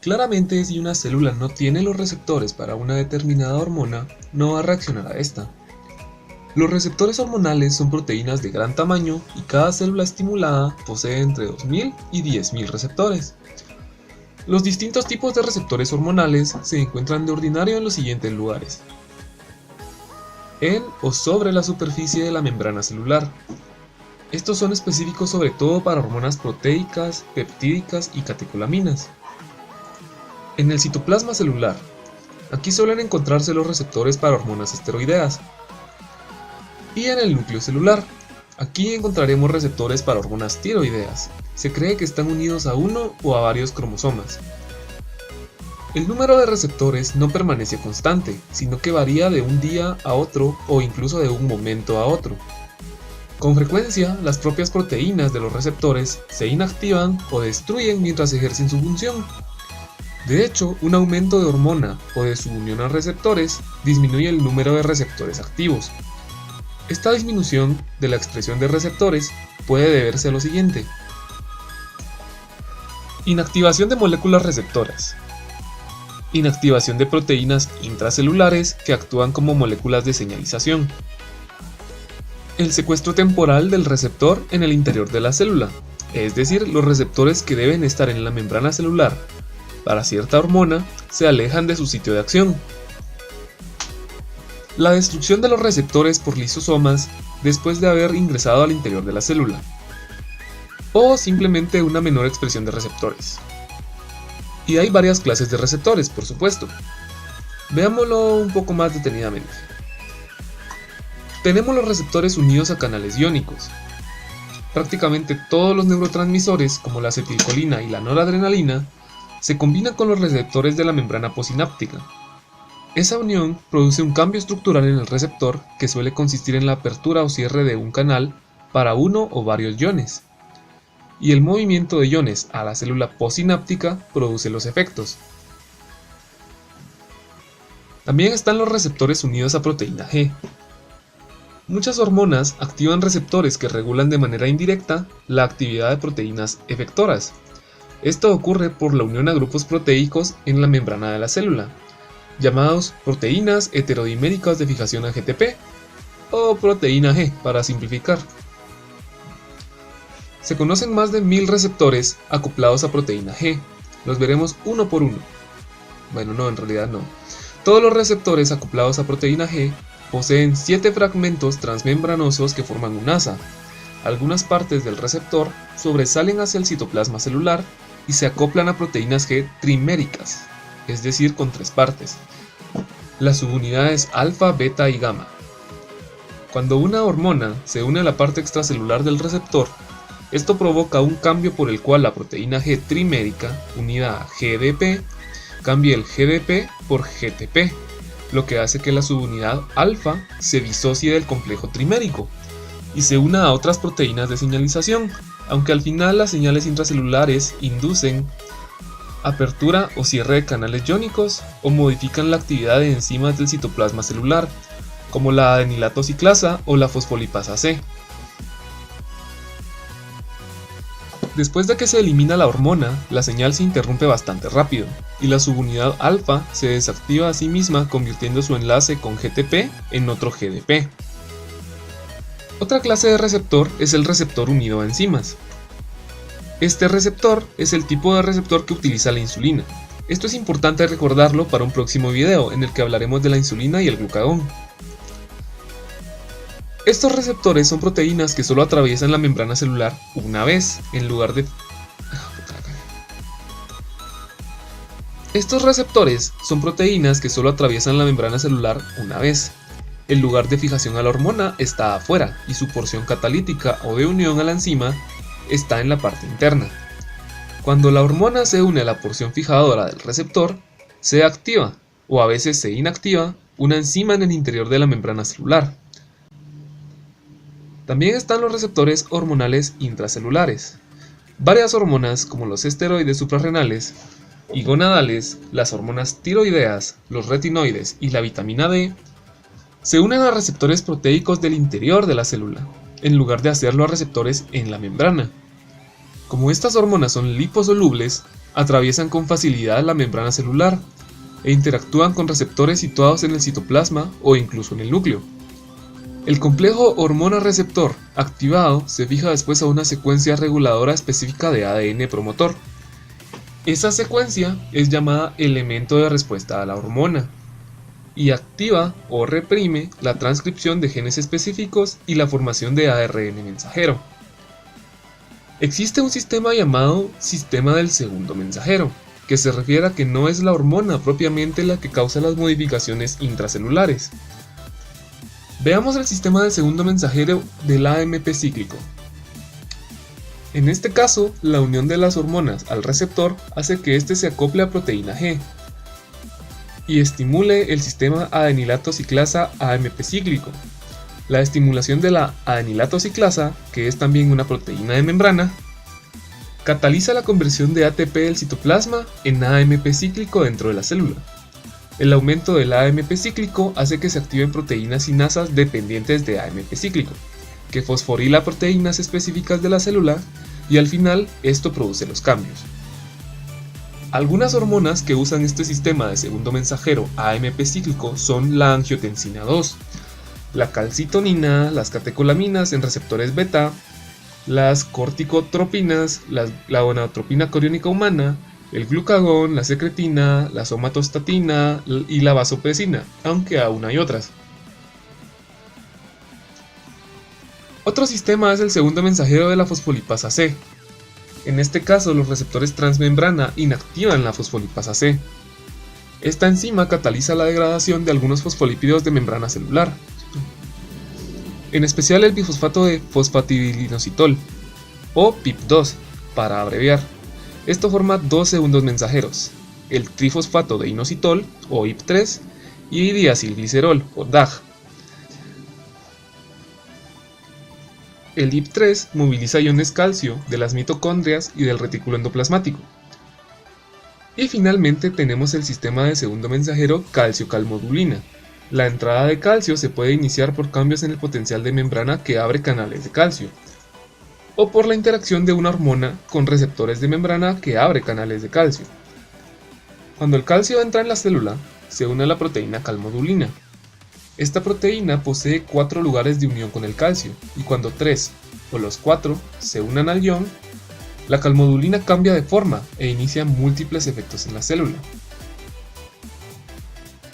Claramente, si una célula no tiene los receptores para una determinada hormona, no va a reaccionar a esta. Los receptores hormonales son proteínas de gran tamaño y cada célula estimulada posee entre 2000 y 10.000 receptores. Los distintos tipos de receptores hormonales se encuentran de ordinario en los siguientes lugares: en o sobre la superficie de la membrana celular. Estos son específicos sobre todo para hormonas proteicas, peptídicas y catecolaminas. En el citoplasma celular. Aquí suelen encontrarse los receptores para hormonas esteroideas. Y en el núcleo celular. Aquí encontraremos receptores para hormonas tiroideas. Se cree que están unidos a uno o a varios cromosomas. El número de receptores no permanece constante, sino que varía de un día a otro o incluso de un momento a otro. Con frecuencia, las propias proteínas de los receptores se inactivan o destruyen mientras ejercen su función. De hecho, un aumento de hormona o de su unión a receptores disminuye el número de receptores activos. Esta disminución de la expresión de receptores puede deberse a lo siguiente: inactivación de moléculas receptoras, inactivación de proteínas intracelulares que actúan como moléculas de señalización, el secuestro temporal del receptor en el interior de la célula, es decir, los receptores que deben estar en la membrana celular para cierta hormona se alejan de su sitio de acción. La destrucción de los receptores por lisosomas después de haber ingresado al interior de la célula. O simplemente una menor expresión de receptores. Y hay varias clases de receptores, por supuesto. Veámoslo un poco más detenidamente. Tenemos los receptores unidos a canales iónicos. Prácticamente todos los neurotransmisores, como la acetilcolina y la noradrenalina, se combinan con los receptores de la membrana posináptica. Esa unión produce un cambio estructural en el receptor que suele consistir en la apertura o cierre de un canal para uno o varios iones. Y el movimiento de iones a la célula posináptica produce los efectos. También están los receptores unidos a proteína G. Muchas hormonas activan receptores que regulan de manera indirecta la actividad de proteínas efectoras. Esto ocurre por la unión a grupos proteicos en la membrana de la célula, llamados proteínas heterodiméricas de fijación a GTP, o proteína G para simplificar. Se conocen más de 1000 receptores acoplados a proteína G, los veremos uno por uno. Bueno, no, en realidad no. Todos los receptores acoplados a proteína G poseen 7 fragmentos transmembranosos que forman un asa. Algunas partes del receptor sobresalen hacia el citoplasma celular y se acoplan a proteínas G triméricas, es decir, con 3 partes. Las subunidades alfa, beta y gamma. Cuando una hormona se une a la parte extracelular del receptor, esto provoca un cambio por el cual la proteína G trimérica, unida a GDP, cambie el GDP por GTP, lo que hace que la subunidad alfa se disocie del complejo trimérico y se una a otras proteínas de señalización, aunque al final las señales intracelulares inducen apertura o cierre de canales iónicos o modifican la actividad de enzimas del citoplasma celular, como la adenilato ciclasa o la fosfolipasa C. Después de que se elimina la hormona, la señal se interrumpe bastante rápido, y la subunidad alfa se desactiva a sí misma convirtiendo su enlace con GTP en otro GDP. Otra clase de receptor es el receptor unido a enzimas. Este receptor es el tipo de receptor que utiliza la insulina. Esto es importante recordarlo para un próximo video en el que hablaremos de la insulina y el glucagón. Estos receptores son proteínas que solo atraviesan la membrana celular una vez, en lugar de... Estos receptores son proteínas que solo atraviesan la membrana celular una vez. El lugar de fijación a la hormona está afuera y su porción catalítica o de unión a la enzima está en la parte interna. Cuando la hormona se une a la porción fijadora del receptor, se activa, o a veces se inactiva, una enzima en el interior de la membrana celular. También están los receptores hormonales intracelulares. Varias hormonas, como los esteroides suprarrenales y gonadales, las hormonas tiroideas, los retinoides y la vitamina D, se unen a receptores proteicos del interior de la célula, en lugar de hacerlo a receptores en la membrana. Como estas hormonas son liposolubles, Atraviesan con facilidad la membrana celular e interactúan con receptores situados en el citoplasma o incluso en el núcleo. El complejo hormona-receptor activado se fija después a una secuencia reguladora específica de ADN promotor. Esa secuencia es llamada elemento de respuesta a la hormona y activa o reprime la transcripción de genes específicos y la formación de ARN mensajero. Existe un sistema llamado sistema del segundo mensajero, que se refiere a que no es la hormona propiamente la que causa las modificaciones intracelulares. Veamos el sistema del segundo mensajero del AMP cíclico. En este caso, la unión de las hormonas al receptor hace que éste se acople a proteína G y estimule el sistema adenilato ciclasa AMP cíclico. La estimulación de la adenilato ciclasa, que es también una proteína de membrana, cataliza la conversión de ATP del citoplasma en AMP cíclico dentro de la célula. El aumento del AMP cíclico hace que se activen proteínas sinasas dependientes de AMP cíclico, que fosforila proteínas específicas de la célula y al final esto produce los cambios. Algunas hormonas que usan este sistema de segundo mensajero AMP cíclico son la angiotensina 2, la calcitonina, las catecolaminas en receptores beta, las corticotropinas, la gonadotropina coriónica humana, el glucagón, la secretina, la somatostatina y la vasopresina, aunque aún hay otras. Otro sistema es el segundo mensajero de la fosfolipasa C. En este caso, los receptores transmembrana inactivan la fosfolipasa C. Esta enzima cataliza la degradación de algunos fosfolípidos de membrana celular, en especial el bifosfato de fosfatidilinositol, o PIP2, para abreviar. Esto forma dos segundos mensajeros, el trifosfato de inositol, o IP3, y diacilglicerol, o DAG. El IP3 moviliza iones calcio de las mitocondrias y del retículo endoplasmático. Y finalmente tenemos el sistema de segundo mensajero calcio-calmodulina. La entrada de calcio se puede iniciar por cambios en el potencial de membrana que abre canales de calcio, o por la interacción de una hormona con receptores de membrana que abre canales de calcio. Cuando el calcio entra en la célula, se une a la proteína calmodulina. Esta proteína posee 4 lugares de unión con el calcio, y cuando 3 o los 4 se unan al ion, la calmodulina cambia de forma e inicia múltiples efectos en la célula.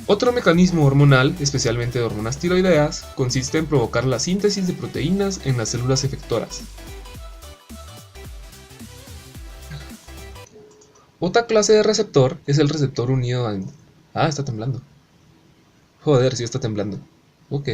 Otro mecanismo hormonal, especialmente de hormonas tiroideas, consiste en provocar la síntesis de proteínas en las células efectoras. Otra clase de receptor es el receptor unido a... Ah, está temblando. Joder, sí está temblando. Ok.